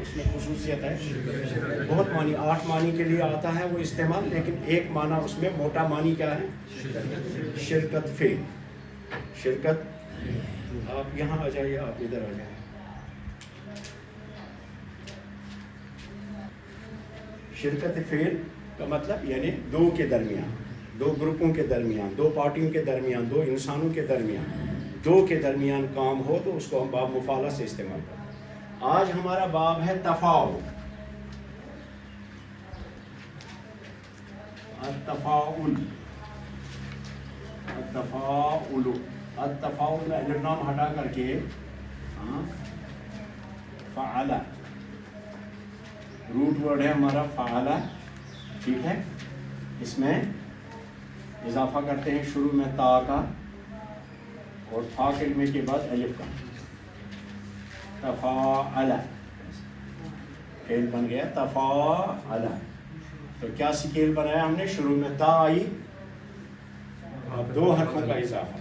اس میں خصوصیت ہے، بہت معنی 8 معنی کے لیے آتا ہے وہ استعمال، لیکن ایک معنی اس میں موٹا معنی کیا ہے؟ شرکت فعل. شرکت. آپ یہاں آ جائیے، آپ ادھر آ جائیں. شرکت فعل کا مطلب یعنی دو کے درمیان، دو گروپوں کے درمیان، دو پارٹیوں کے درمیان، دو انسانوں کے درمیان، دو کے درمیان کام ہو تو اس کو ہم باب مفاعلہ سے استعمال کرتے ہیں. آج ہمارا باب ہے تفاعل. التفاعل. التفاعل. التفاعل میں الف نام ہٹا کر کے فعل، روٹ ورڈ ہے ہمارا فعل، ٹھیک ہے. اس میں اضافہ کرتے ہیں شروع میں تا کا اور فا کلمے کے بعد الف کا. تفاعل فعل بن گیا تفاعل. تو کیا سکیل بنایا ہم نے؟ شروع میں تا آئی، اب 2 حرفوں کا اضافہ.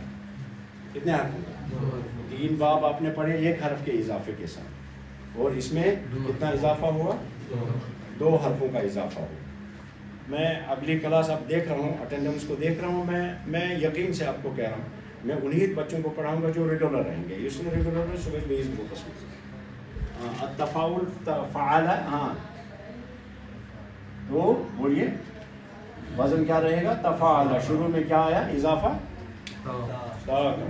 کتنے حرفوں کا؟ 3 باب آپ نے پڑھے ایک حرف کے اضافے کے ساتھ، اور اس میں کتنا اضافہ ہوا؟ 2 حرفوں کا اضافہ ہوا. میں اگلی کلاس اب دیکھ رہا ہوں، اٹینڈنس کو دیکھ رہا ہوں. میں یقین سے آپ کو کہہ رہا ہوں، میں انہی بچوں کو پڑھاؤں گا جو ریگولر رہیں گے. اس میں ریگولر میں صبح میں اس بوکس میں التفاعل فعل. ہاں تو بولیے وزن کیا رہے گا؟ تفاعل. شروع میں کیا آیا؟ اضافہ تا کا.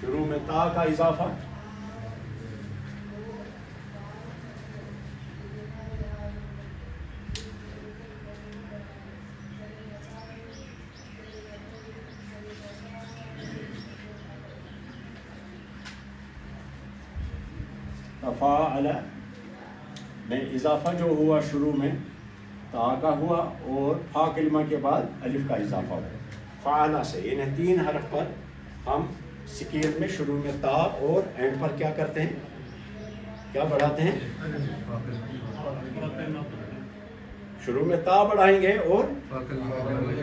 شروع میں تا کا اضافہ. تفاعل میں اضافہ جو ہوا شروع میں تا کا ہوا اور فا کلمہ کے بعد الف کا اضافہ ہوا. فعل سے یعنی 3 حرف پر ہم سکیل میں شروع میں تا اور اینڈ پر کیا کرتے ہیں؟ کیا بڑھاتے ہیں؟ شروع میں تا بڑھائیں گے اور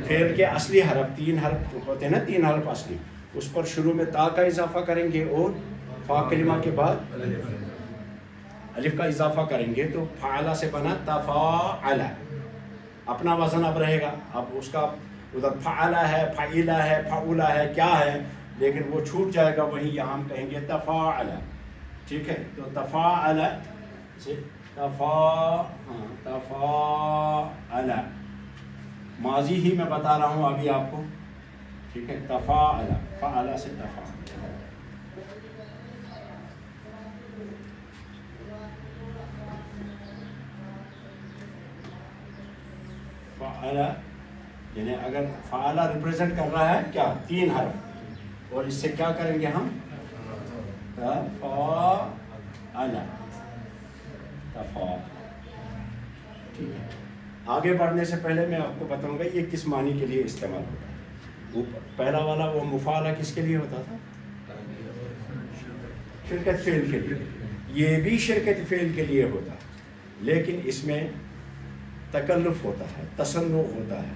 فعل کے اصلی حرف 3 حرف ہوتے ہیں نا، 3 حرف اصلی، اس پر شروع میں تا کا اضافہ کریں گے اور فا کلمہ کے بعد الف کا اضافہ کریں گے. تو فعل سے بنا تفاعل. اپنا وزن اب رہے گا. اب اس کا ادھر فعل ہے، فعیلہ ہے، فعولہ ہے، کیا ہے، لیکن وہ چھوٹ جائے گا. وہی یہاں ہم کہیں گے تفاعل. ٹھیک ہے. تو تفاعل سے تفاعل ماضی ہی میں بتا رہا ہوں ابھی آپ کو. ٹھیک ہے. تفاعل فعل سے تفاعل. فعل یعنی اگر فعل ریپریزنٹ کر رہا ہے کیا؟ 3 حرف، اور اس سے کیا کریں گے ہم؟ تفاعل. تفاعل. ٹھیک ہے. آگے بڑھنے سے پہلے میں آپ کو بتاؤں گا یہ کس معنی کے لیے استعمال ہوتا ہے. وہ پہلا والا وہ مفاعلہ کس کے لیے ہوتا تھا؟ شرکت فعل کے لیے. یہ بھی شرکت فعل کے لیے ہوتا ہے، لیکن اس میں تکلف ہوتا ہے، تصنع ہوتا ہے.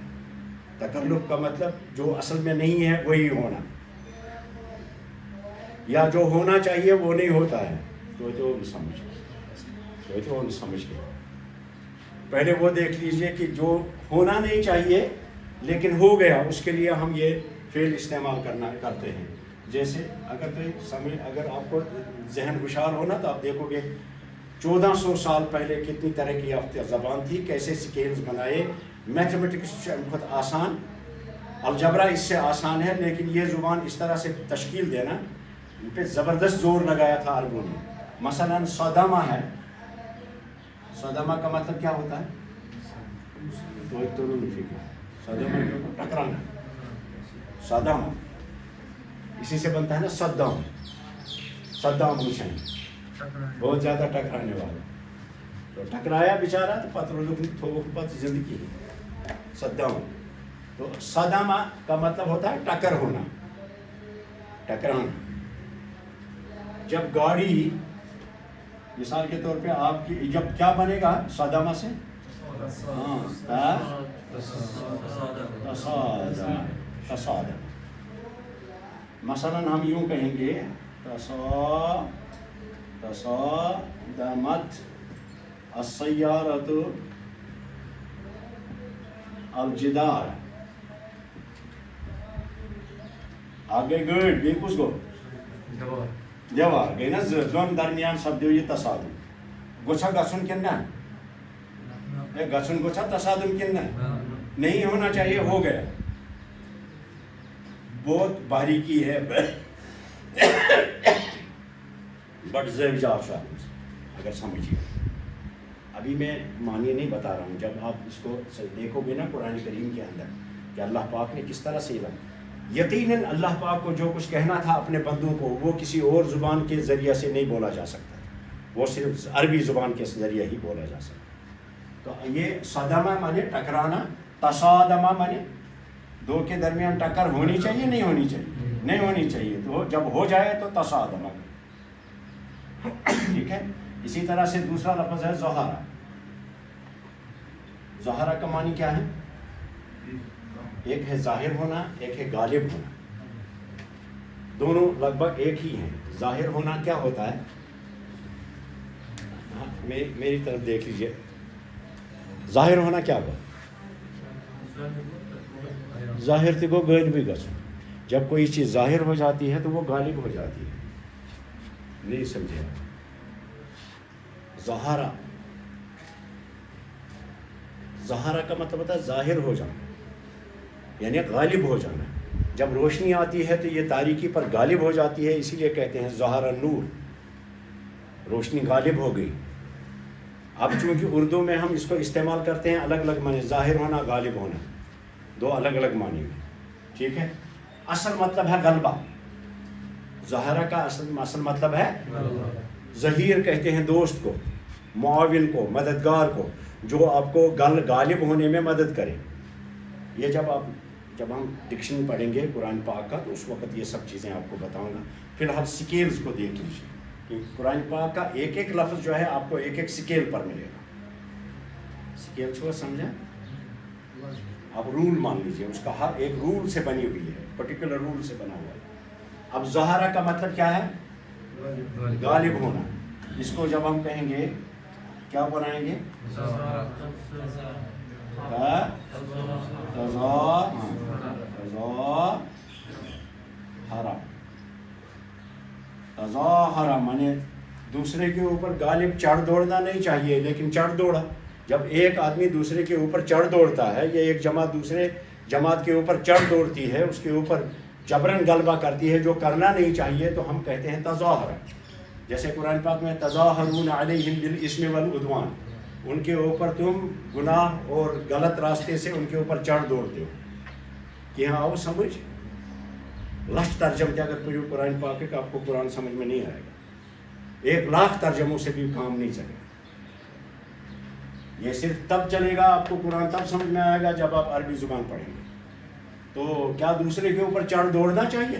تکلف کا مطلب جو اصل میں نہیں ہے وہی ہونا، یا جو ہونا چاہیے وہ نہیں ہوتا ہے. تو سمجھ گئے. پہلے وہ دیکھ لیجئے کہ جو ہونا نہیں چاہیے لیکن ہو گیا، اس کے لیے ہم یہ فعل استعمال کرتے ہیں. جیسے اگر آپ کو ذہن ہوشیار ہونا تو آپ دیکھو گے 1400 سال پہلے کتنی ترقی یافتہ زبان تھی، کیسے سکیلز بنائے. میتھمیٹکس بہت آسان، الجبرا اس سے آسان ہے، لیکن یہ زبان اس طرح سے تشکیل دینا ان پہ زبردست زور لگایا تھا عربوں نے. مثلا صدمہ ہے. صدمہ کا مطلب کیا ہوتا ہے؟ صدمہ ٹکرانا. صدمہ اسی سے بنتا ہے نا صدام. صدام حسین بہت زیادہ ٹکرانے والا، تو ٹکرایا بیچارہ تو پت زندگی. صدام. تو صدمہ کا مطلب ہوتا ہے ٹکر ہونا، ٹکرانا. جب گاڑی مثال کے طور پہ آپ کی جب کیا بنے گا صدمہ سے؟ تصادم. مثلا ہم یوں کہیں گے تصادمت السیارۃ الجدار. آگے گٲڑۍ بیٚیہِ کُس گوٚو؟ دیوار گٔے نا زٕ، دۄن درمیان سپدیو یہِ تصادم. گوٚژھا گژھُن کِنہٕ نہ؟ گژھُن گوٚژھا تصادم کِنہٕ نہ؟ نہیں ہونا چاہیے، ہو گیا. بہت باریکی ہے بٹ زیوجار شاہد اگر سمجھیے. ابھی میں معنی نہیں بتا رہا ہوں، جب آپ اس کو دیکھو گے نا قرآن کریم کے اندر کہ اللہ پاک نے کس طرح سے یقیناً اللہ پاک کو جو کچھ کہنا تھا اپنے بندوں کو وہ کسی اور زبان کے ذریعے سے نہیں بولا جا سکتا، وہ صرف عربی زبان کے ذریعے ہی بولا جا سکتا. تو یہ صدمہ مانے ٹکرانا، تصادمہ مانے دو کے درمیان ٹکر ہونی چاہیے نہیں ہونی چاہیے؟ نہیں ہونی چاہیے. تو جب ہو جائے تو تصادمہ. ٹھیک ہے. اسی طرح سے دوسرا لفظ ہے ظہارہ. ظہارہ کا معنی کیا ہے؟ ایک ہے ظاہر ہونا، ایک ہے غالب ہونا. دونوں لگ بھگ ایک ہی ہیں. ظاہر ہونا کیا ہوتا ہے؟ میری طرف دیکھ لیجئے. ظاہر ہونا کیا ہوا؟ ظاہر تھی گو غالب بھی گژھو. جب کوئی چیز ظاہر ہو جاتی ہے تو وہ غالب ہو جاتی ہے. نہیں سمجھے؟ ظہارہ، ظہارہ کا مطلب ہوتا ہے ظاہر ہو جانا، یعنی غالب ہو جانا. جب روشنی آتی ہے تو یہ تاریکی پر غالب ہو جاتی ہے، اسی لیے کہتے ہیں ظہر النور، روشنی غالب ہو گئی. اب چونکہ اردو میں ہم اس کو استعمال کرتے ہیں الگ الگ معنی، ظاہر ہونا، غالب ہونا، دو الگ الگ معنی میں. ٹھیک ہے. اصل مطلب ہے غلبہ. ظاہرہ کا اصل مطلب ہے ظہیر کہتے ہیں دوست کو، معاون کو، مددگار کو، جو آپ کو غالب ہونے میں مدد کرے. یہ جب ہم ڈکشنری پڑھیں گے قرآن پاک کا تو اس وقت یہ سب چیزیں آپ کو بتاؤں گا. فی الحال سکیلز کو دیکھ لیجیے کہ قرآن پاک کا ایک ایک لفظ جو ہے آپ کو ایک ایک سکیل پر ملے گا. سکیل چھوڑ سمجھا؟ آپ رول مان لیجیے، اس کا ہر ایک رول سے بنی ہوئی ہے، پرٹیکولر رول سے بنا ہوا ہے. اب ظہارہ کا مطلب کیا ہے؟ غالب ہونا. اس کو جب ہم کہیں گے کیا بنائیں گے؟ تظاہرہ مانے دوسرے کے اوپر غالب چڑھ دوڑنا نہیں چاہیے، لیکن چڑھ دوڑا. جب ایک آدمی دوسرے کے اوپر چڑھ دوڑتا ہے یا ایک جماعت دوسرے جماعت کے اوپر چڑھ دوڑتی ہے، اس کے اوپر جبراً غلبہ کرتی ہے جو کرنا نہیں چاہیے، تو ہم کہتے ہیں تظاہرہ. جیسے قرآن پاک میں تظاہرون علیہم بالاسم والعدوان، ان کے اوپر تم گناہ اور غلط راستے سے ان کے اوپر چڑھ دوڑتے ہو. کہ ہاں آؤ سمجھ. لچ ترجمے اگر پڑھو قرآن پاک کا آپ کو قرآن سمجھ میں نہیں آئے گا. 1,00,000 ترجموں سے بھی کام نہیں چلے گا. یہ صرف تب چلے گا، آپ کو قرآن تب سمجھ میں آئے گا جب آپ عربی زبان پڑھیں گے. تو کیا دوسرے کے اوپر چڑھ دوڑنا چاہیے؟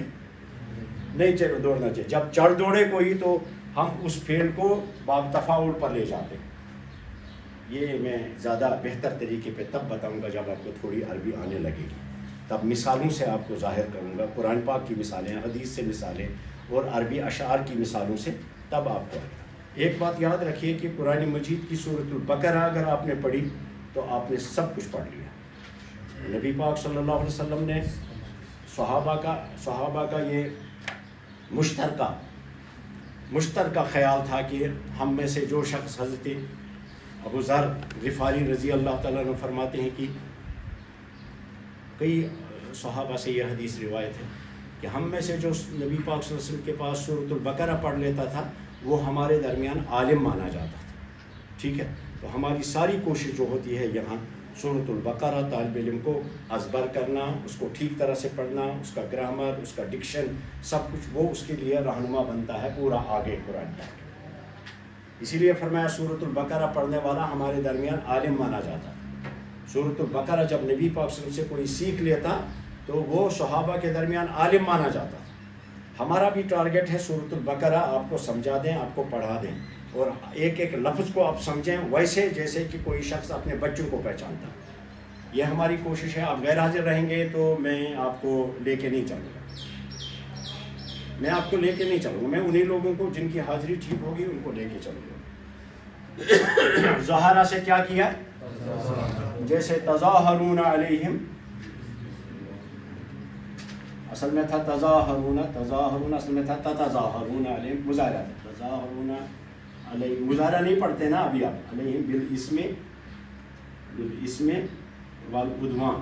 نہیں دوڑنا چاہیے. جب چڑھ دوڑے کوئی تو ہم اس فعل کو باب تفاعل پر لے جاتے ہیں. یہ میں زیادہ بہتر طریقے پہ تب بتاؤں گا جب آپ کو تھوڑی عربی آنے لگے گی. تب مثالوں سے آپ کو ظاہر کروں گا، قرآن پاک کی مثالیں، حدیث سے مثالیں اور عربی اشعار کی مثالوں سے تب آپ کو. ایک بات یاد رکھیے کہ قرآن مجید کی سورۃ البقرہ اگر آپ نے پڑھی تو آپ نے سب کچھ پڑھ لیا. نبی پاک صلی اللہ علیہ وسلم نے صحابہ کا یہ مشترکہ خیال تھا کہ ہم میں سے جو شخص، حضرت ابو ذر غفاری رضی اللہ تعالیٰ عنہ فرماتے ہیں کہ کئی صحابہ سے یہ حدیث روایت ہے کہ ہم میں سے جو نبی پاک صلی اللہ علیہ وسلم کے پاس سورۃ البقرہ پڑھ لیتا تھا وہ ہمارے درمیان عالم مانا جاتا تھا. ٹھیک ہے. تو ہماری ساری کوشش جو ہوتی ہے یہاں سورۃ البقرہ طالب علم کو ازبر کرنا، اس کو ٹھیک طرح سے پڑھنا، اس کا گرامر، اس کا ڈکشن، سب کچھ وہ اس کے لیے رہنما بنتا ہے پورا آگے قرآن پاک. اسی لیے فرمایا سورۃ البقرہ پڑھنے والا ہمارے درمیان عالم مانا جاتا. سورۃ البقرہ جب نبی پاک صلی اللہ علیہ وسلم سے کوئی سیکھ لیتا تو وہ صحابہ کے درمیان عالم مانا جاتا. ہمارا بھی ٹارگیٹ ہے سورۃ البقرہ آپ کو سمجھا دیں، آپ کو پڑھا دیں، اور ایک ایک لفظ کو آپ سمجھیں ویسے جیسے کہ کوئی شخص اپنے بچوں کو پہچانتا. یہ ہماری کوشش ہے. آپ غیر حاضر رہیں گے تو میں آپ کو لے کے نہیں چلوں گا. میں آپ کو لے کے نہیں چلوں گا، میں انہیں لوگوں کو جن کی حاضری ٹھیک ہوگی ان کو لے کے چلوں گا. ظہارہ سے کیا کیا؟ جیسے تظاہرون علیہم، اصل میں تھا تظاہرون اصل میں تھا تتظاہرون علیہم، مظاہرہ تھا. تظاہرون علیہم، مظاہرہ نہیں پڑھتے نا ابھی آپ، علیہم بالاسم والعدوان،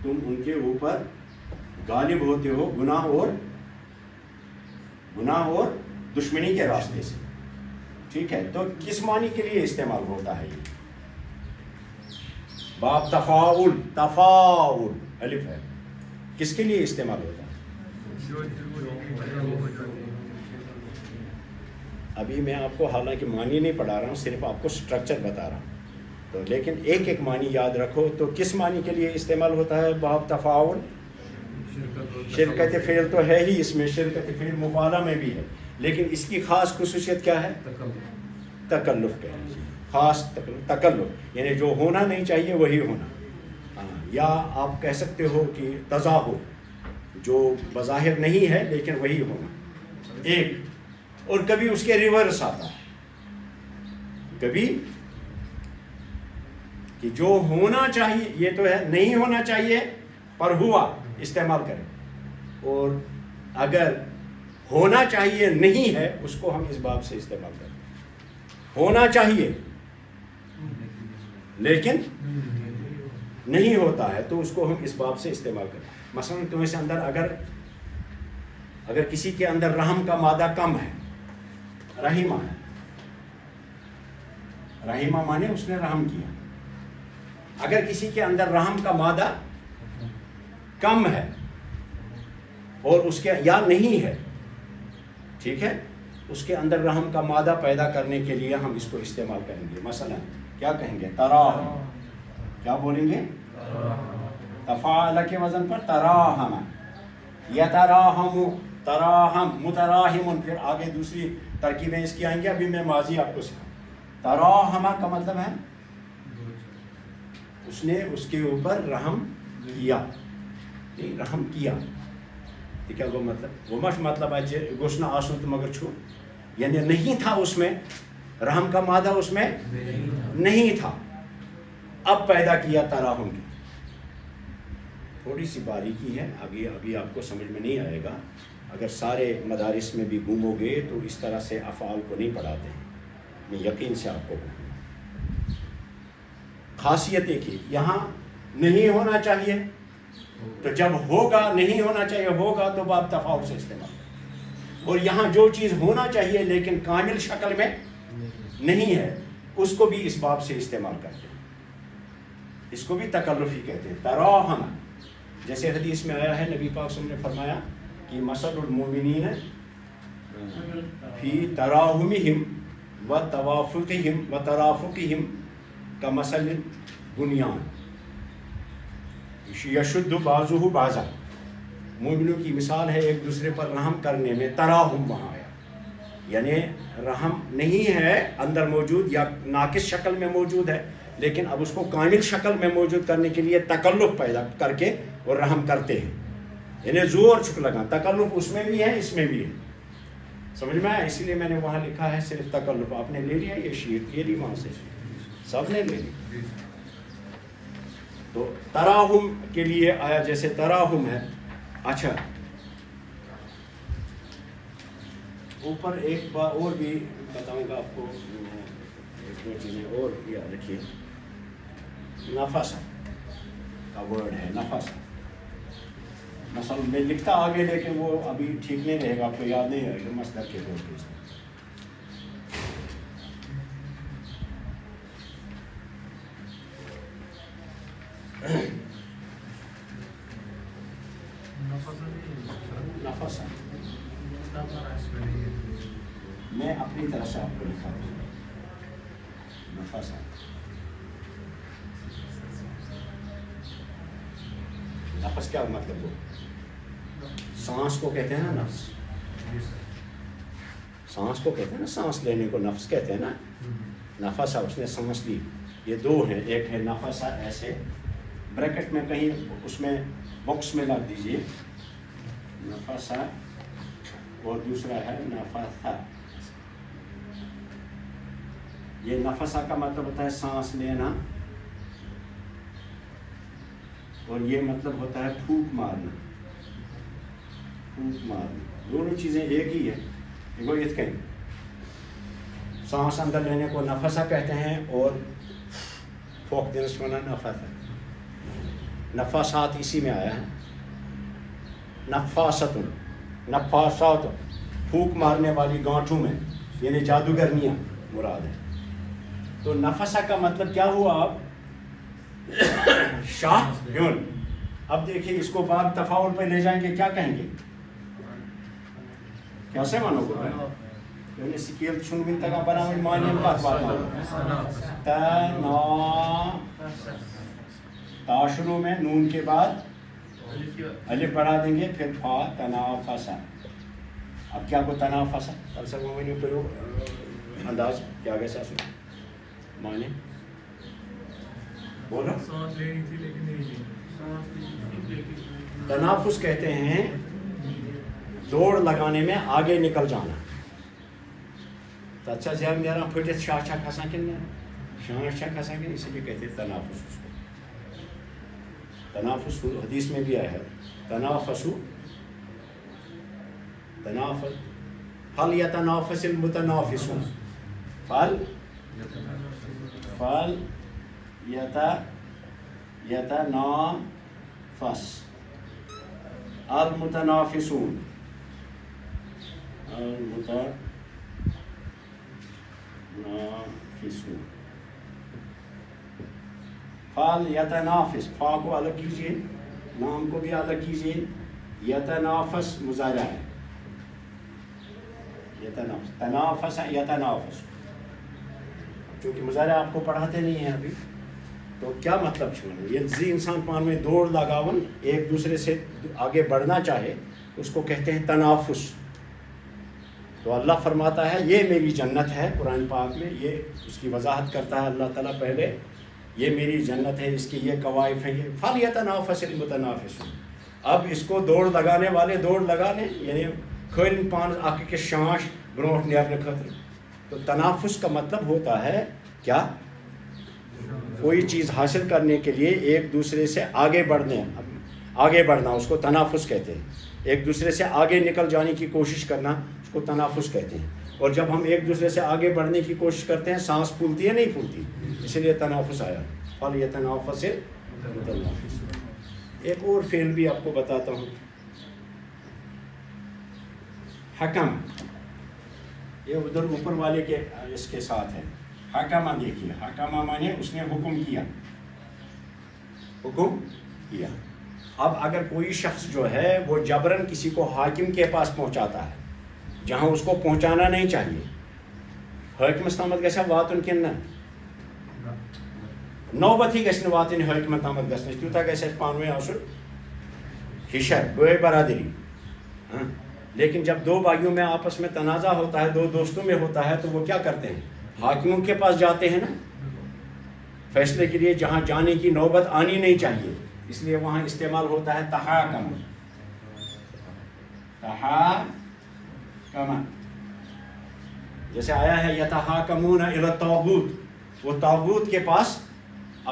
تم ان کے اوپر غالب ہوتے ہو گناہ اور دشمنی کے راستے سے. ٹھیک ہے، تو کس معنی کے لیے استعمال ہوتا ہے یہ؟ باب تفاعل الف ہے، کس کے لیے استعمال ہوتا ہے؟ ابھی میں آپ کو حالانکہ معنی نہیں پڑھا رہا ہوں، صرف آپ کو سٹرکچر بتا رہا ہوں، تو لیکن ایک ایک معنی یاد رکھو. تو کس معنی کے لیے استعمال ہوتا ہے باب تفاعل؟ شرکت فعل تو ہے ہی، اس میں شرکت فعل مفعلہ میں بھی ہے، لیکن اس کی خاص خصوصیت کیا ہے؟ تکلف ہے، خاص تکلف، یعنی جو ہونا نہیں چاہیے وہی ہونا. یا آپ کہہ سکتے ہو کہ تظاہر، جو بظاہر نہیں ہے لیکن وہی ہونا ایک. اور کبھی اس کے ریورس آتا ہے، کبھی کہ جو ہونا چاہیے یہ تو ہے، نہیں ہونا چاہیے پر ہوا، استعمال کریں. اور اگر ہونا چاہیے نہیں ہے اس کو ہم اس باب سے استعمال کریں. ہونا چاہیے لیکن نہیں ہوتا ہے تو اس کو ہم اس باب سے استعمال کریں. مثلا تمہیں سے اندر اگر کسی کے اندر رحم کا مادہ کم ہے، رحیمہ ہے، رحیمہ مانے اس نے رحم کیا، اگر کسی کے اندر رحم کا مادہ کم ہے اور اس کے یا نہیں ہے، ٹھیک ہے، اس کے اندر رحم کا مادہ پیدا کرنے کے لیے ہم اس کو استعمال کریں گے. مثلا کیا کہیں گے؟ تراہم. کیا بولیں گے؟ تفاعل کے وزن پر تراہم، یتراہم، تراہم، متراہم. پھر آگے دوسری ترکیبیں اس کی آئیں گے، ابھی میں ماضی آپ کو سکھاؤں. تراہم کا مطلب ہے اس نے اس کے اوپر رحم کیا، رحم کیا. ٹھیک ہے، وہ مطلب ہے گوشنا آسن تو مگر چھو، یعنی نہیں تھا اس میں رحم کا مادہ، اس میں نہیں تھا، اب پیدا کیا تراہم کی. تھوڑی سی باریکی ہے، ابھی آپ کو سمجھ میں نہیں آئے گا. اگر سارے مدارس میں بھی گھومو گے تو اس طرح سے افعال کو نہیں پڑھاتے ہیں، میں یقین سے آپ کو کہوں. خاصیت ایک ہی، یہاں نہیں ہونا چاہیے تو جب ہوگا، نہیں ہونا چاہیے ہوگا تو باب تفاعل سے استعمال. اور یہاں جو چیز ہونا چاہیے لیکن کامل شکل میں نہیں ہے اس کو بھی اس باب سے استعمال کرتے ہیں. اس کو بھی تکلفی کہتے ہیں. تراہم، جیسے حدیث میں آیا ہے، نبی پاک صلی اللہ علیہ وسلم نے فرمایا کہ مثل المؤمنین فی تراہمہم و توافقہم و ترافقہم کمثل البنیان یشد بعضہ بعضا. مومنوں کی مثال ہے ایک دوسرے پر رحم کرنے میں. تراہم وہاں آیا، یعنی رحم نہیں ہے اندر موجود یا ناقص شکل میں موجود ہے، لیکن اب اس کو کامل شکل میں موجود کرنے کے لیے تکلف پیدا کر کے اور رحم کرتے ہیں. یعنی زو اور چھک لگا، تکلف اس میں بھی ہے اس میں بھی ہے. سمجھ میں آیا؟ اسی لیے میں نے وہاں لکھا ہے صرف تکلف. آپ نے لے لیا یہ شیٹ، یہ لی وہاں سے سب نے لے لی. تو تراہم کے لیے آیا، جیسے تراہم ہے. اچھا، اوپر ایک بار اور بھی بتاؤں گا آپ کو، ایک دو چیزیں اور یاد رکھیے. نفس کا ورڈ ہے، نفس. مثلا میں لکھتا آگے لیکن وہ ابھی ٹھیک نہیں رہے گا، آپ کو یاد نہیں رہے گا مصدر کے طور پہ. نفس میں اپنی طرح سے آپ کو لکھا ہوں. نفس نفس کیا مطلب ہو؟ سانس کو کہتے ہیں نا نفس. سانس کو کہتے ہیں نا، سانس لینے کو نفس کہتے ہیں نا. نفس اس نے سانس لی. یہ دو ہیں، ایک ہے نفس ایسے بریکٹ میں کہیں اس میں باکس میں لگ دیجئے. نفس اور دوسرا ہے نفثہ. یہ نفثہ کا مطلب ہوتا ہے سانس لینا اور یہ مطلب ہوتا ہے پھونک مارنا. پھونک مارنا دونوں چیزیں ایک ہی ہے. دیکھو یہ کہیں سانس اندر لینے کو نفثہ کہتے ہیں اور پھونک دینے سے بنا نفثہ. نفاسات اسی میں آیا ہے. نفاست نفاسات پھونک مارنے والی گانٹھوں میں یعنی جادوگرنیاں مراد ہے. تو نفسہ کا مطلب کیا ہوا؟ آپ شاہ یون. اب دیکھیے اس کو باب تفاعل پہ لے جائیں گے کیا کہیں گے؟ کیسے مانو گے؟ یعنی سکیل چنوین تک بنا ہوئی معنی بات تنا تا شروع میں نون کے بعد الف بڑھا دیں گے پھر فا تنافسا. اب کیا کو تنافسا فلسفہ میں پرو انداز کیا گیا سا سن معنی بولو. تنافس کہتے ہیں دوڑ لگانے میں آگے نکل جانا. تو اچھا زیادہ میرا پھٹے شاہ شاہ کھسا کن شاہ شاہ کھسا کن اسی لیے کہتے ہیں تنافس. اس کو تنافس حدیث میں بھی آیا ہے تنافسو تنافس فل یتنافس المتنافسون فل یتنافس المتنافسون المتنافسون. فال یتنافس فا کو الگ کیجیے نام کو بھی الگ کیجیے. یتنافس مضارع ہے. یتنافس تنافس یتنافس چونکہ مضارع آپ کو پڑھاتے نہیں ہیں ابھی تو کیا مطلب چھوڑنا. یہ زی انسان پان میں دوڑ لگاون ایک دوسرے سے آگے بڑھنا چاہے اس کو کہتے ہیں تنافس. تو اللہ فرماتا ہے یہ میری جنت ہے. قرآن پاک میں یہ اس کی وضاحت کرتا ہے اللہ تعالیٰ پہلے یہ میری جنت ہے اس کی یہ قوائف ہیں. یہ فَلْيَتَنَافَسِ الْمُتَنَافِسُونَ. اب اس کو دوڑ لگانے والے دوڑ لگا لیں یعنی کھولن پان آکے کے شانش برونٹ نیرنے خطر. تو تنافس کا مطلب ہوتا ہے کیا؟ کوئی چیز حاصل کرنے کے لیے ایک دوسرے سے آگے بڑھنا اس کو تنافس کہتے ہیں. ایک دوسرے سے آگے نکل جانے کی کوشش کرنا اس کو تنافس کہتے ہیں. اور جب ہم ایک دوسرے سے آگے بڑھنے کی کوشش کرتے ہیں سانس پھولتی ہے نہیں پھولتی اس لیے تنافس آیا. فَلْيَتَنَافَسِ الْمُتَنَافِسُونَ. ایک اور فعل بھی آپ کو بتاتا ہوں. حکم یہ ادھر اوپر والے کے اس کے ساتھ ہے. حکمہ دیکھیے حکمہ مانے اس نے حکم کیا. اب اگر کوئی شخص جو ہے وہ جبراً کسی کو حاکم کے پاس پہنچاتا ہے جہاں اس کو پہنچانا نہیں چاہیے حاکمس تامت گژھِ واتُن کِنہٕ نہ نوبت ہی گژھِ نہٕ واتٕنۍ حاکمس تامت گژھنٕچ تیوٗتاہ گژھِ اَسہِ پانہٕ ؤنۍ آسُن ہِشر بٲے برادری. لیکن جب دو بھائیوں میں آپس میں تنازع ہوتا ہے دو دوستوں میں ہوتا ہے تو وہ کیا کرتے ہیں حاکموں کے پاس جاتے ہیں نا فیصلے کے لیے جہاں جانے کی نوبت آنی نہیں چاہیے. اس لیے وہاں استعمال ہوتا ہے تحاکم. جیسے آیا ہے یتحاکمون الی الطاغوت. وہ طاغوت کے پاس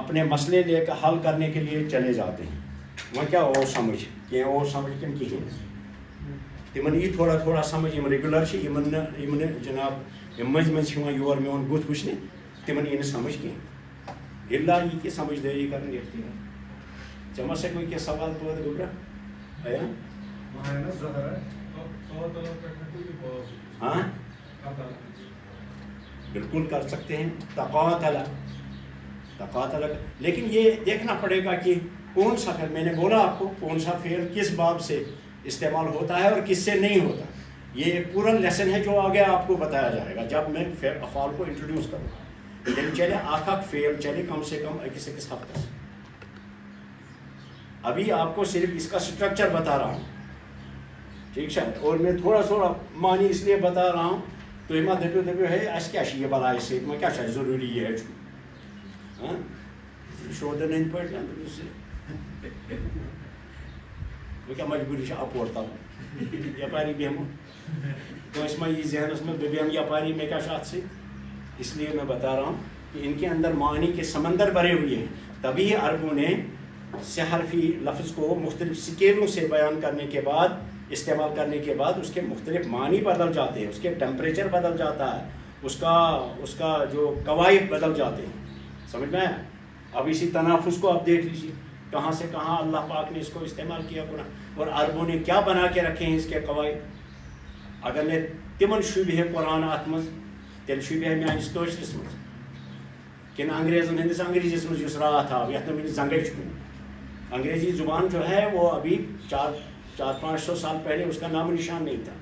اپنے مسئلے لے کر حل کرنے کے لیے چلے جاتے ہیں. وہ کیا اور سمجھ کہ کن کہین تمن یہ تھوڑا تھوڑا سمجھ ریگولر جناب مز یور میون بت وچھنے تمن یہ سمجھ کہیں اللہ یہ کہ سمجھداری کرنے اختیار. جمع سے کوئی کیا سوال پود گبرا آیا ہاں بالکل کر سکتے ہیں. تقاتل لیکن یہ دیکھنا پڑے گا کہ کون سا فعل میں نے بولا آپ کو کون سا فعل کس باب سے استعمال ہوتا ہے اور کس سے نہیں ہوتا. یہ ایک پورا لیسن ہے جو آگے آپ کو بتایا جائے گا جب میں افعال کو انٹروڈیوس کروں گا. لیکن چلے اکھ فعل چلے کم سے کم اکس ہفتہ. ابھی آپ کو صرف اس کا سٹرکچر بتا رہا ہوں ٹھیک ہے. اور میں تھوڑا تھوڑا معنی اس لیے بتا رہا ہوں تو ما دپیو ہے اس کیا یہ بلائی سے ما کیا ضروری یہ شودن ہند پہ وہ کیا مجبوری آپ پورتا ہوں یپاری بیہمو تو اس میں یہ ذہنس میں بیہم یپاری میں کیا شاخ سے، اس لیے میں بتا رہا ہوں کہ ان کے اندر معنی کے سمندر بھرے ہوئے ہیں. تبھی عربوں نے سے حرفی لفظ کو مختلف سکیلوں سے بیان کرنے کے بعد، استعمال کرنے کے بعد اس کے مختلف معنی بدل جاتے ہیں، اس کے ٹیمپریچر بدل جاتا ہے، اس کا جو قواعد بدل جاتے ہیں. سمجھ میں آیا؟ اب اسی تنافس کو آپ دیکھ لیجیے کہاں سے کہاں اللہ پاک نے اس کو استعمال کیا قرآن، اور عربوں نے کیا بنا کے رکھے ہیں اس کے قواعد. اگر نے تمن شبہ قرآن ات مز تیل شبہ میانس کشرس مز کن انگریزن ہندس انگریزیس مز اس رات آو یت ونس زنگے چھ. انگریزی زبان جو ہے وہ ابھی 400-500 سال پہلے اس کا نام و نشان نہیں تھا.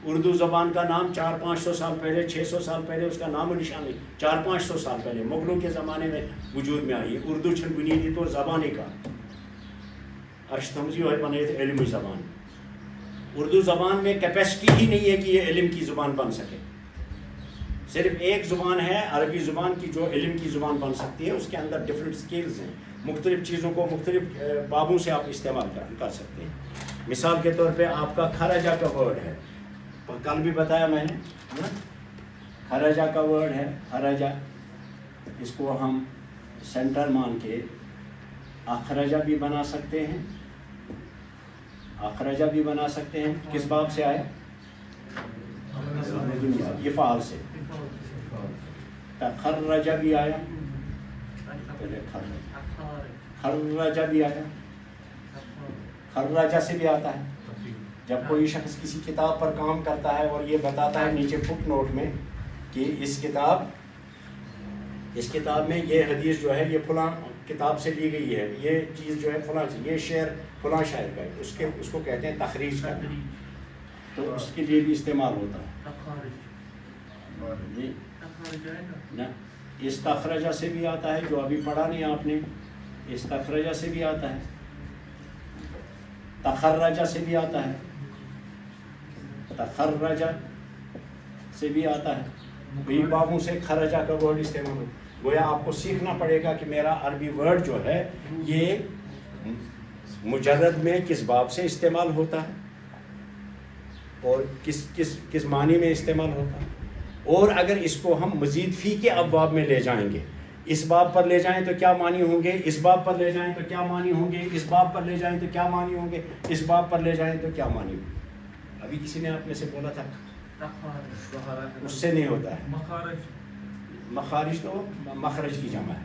اردو زبان کا نام 400-500 سال پہلے، 600 سال پہلے اس کا نام و نشان نہیں. 400-500 سال پہلے مغلوں کے زمانے میں وجود میں آئی. اردو چھن بنیادی طور زبانی کا اشتمزی ہوئے بنے تھے علمی زبان. اردو زبان میں کیپیسٹی ہی نہیں ہے کہ یہ علم کی زبان بن سکے. صرف ایک زبان ہے عربی زبان کی جو علم کی زبان بن سکتی ہے. اس کے اندر ڈفرینٹ سکلز ہیں، مختلف چیزوں کو مختلف بابوں سے آپ استعمال کر سکتے ہیں. مثال کے طور پہ آپ کا خرجہ کا ورڈ ہے، کل بھی بتایا میں نے، خرجہ کا ورڈ ہے. خرجہ اس کو ہم سینٹر مان کے اخرجہ بھی بنا سکتے ہیں، اخرجہ بھی بنا سکتے ہیں. کس باب سے آیا؟ یہ فعال سے. تخرجہ بھی آیا، خرجہ بھی آیا، خرجہ سے بھی آتا ہے. جب کوئی شخص کسی کتاب پر کام کرتا ہے اور یہ بتاتا ہے نیچے فٹ نوٹ میں کہ اس کتاب میں یہ حدیث جو ہے یہ فلاں کتاب سے لی گئی ہے، یہ چیز جو ہے فلاں سے، یہ شعر فلاں شاعر کا ہے، اس کو کہتے ہیں تخریج کرنا. تو اس کے لیے بھی استعمال ہوتا ہے. نہ استخرجہ سے بھی آتا ہے، جو ابھی پڑھا نہیں آپ نے. استخرجہ سے بھی آتا ہے، تخرجہ سے بھی آتا ہے، تخرجہ سے بھی آتا ہے. وہی بابوں سے خرجہ کا ورڈ استعمال ہو. گویا آپ کو سیکھنا پڑے گا کہ میرا عربی ورڈ جو ہے یہ مجرد میں کس باب سے استعمال ہوتا ہے اور کس معنی میں استعمال ہوتا ہے. اور اگر اس کو ہم مزید فی کے ابواب میں لے جائیں گے، اس باب پر لے جائیں تو کیا معنی ہوں گے، اس باب پر لے جائیں تو کیا معنی ہوں گے، اس باب پر لے جائیں تو کیا معنی ہوں گے، اس باب پر لے جائیں تو کیا معنی ہوں گے. ابھی کسی نے آپ میں سے بولا تھا اس سے نہیں ہوتا ہے. مخارج تو مخرج کی جمع ہے.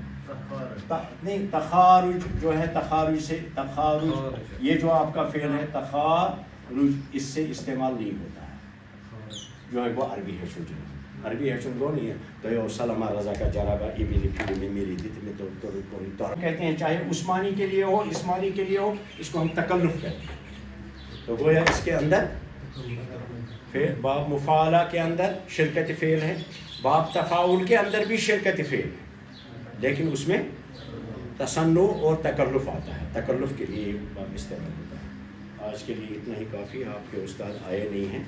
نہیں، تخارج جو ہے، تخارج سے، تخارج یہ جو آپ کا فعل ہے تخارج، اس سے استعمال نہیں ہوتا ہے. جو ہے وہ عربی ہے شجر، عربی ہے شجر وہ نہیں ہے. تو یہ سلمہ رضا کا جرابہ ایمیلی پھیلی میں میری دت میں تو کہتے ہیں، چاہے عثمانی کے لیے ہو اسمانی کے لیے ہو، اس کو ہم تکلف کہتے ہیں. تو گویا اس کے اندر باب مفاعلہ کے اندر شرکت فعل ہے، باب تفاعل کے اندر بھی شرکت فعل ہے، لیکن اس میں تصنع اور تکلف آتا ہے. تکلف کے لیے باب استعمال ہوتا ہے. آج کے لیے اتنا ہی کافی. آپ کے استاد آئے نہیں ہیں.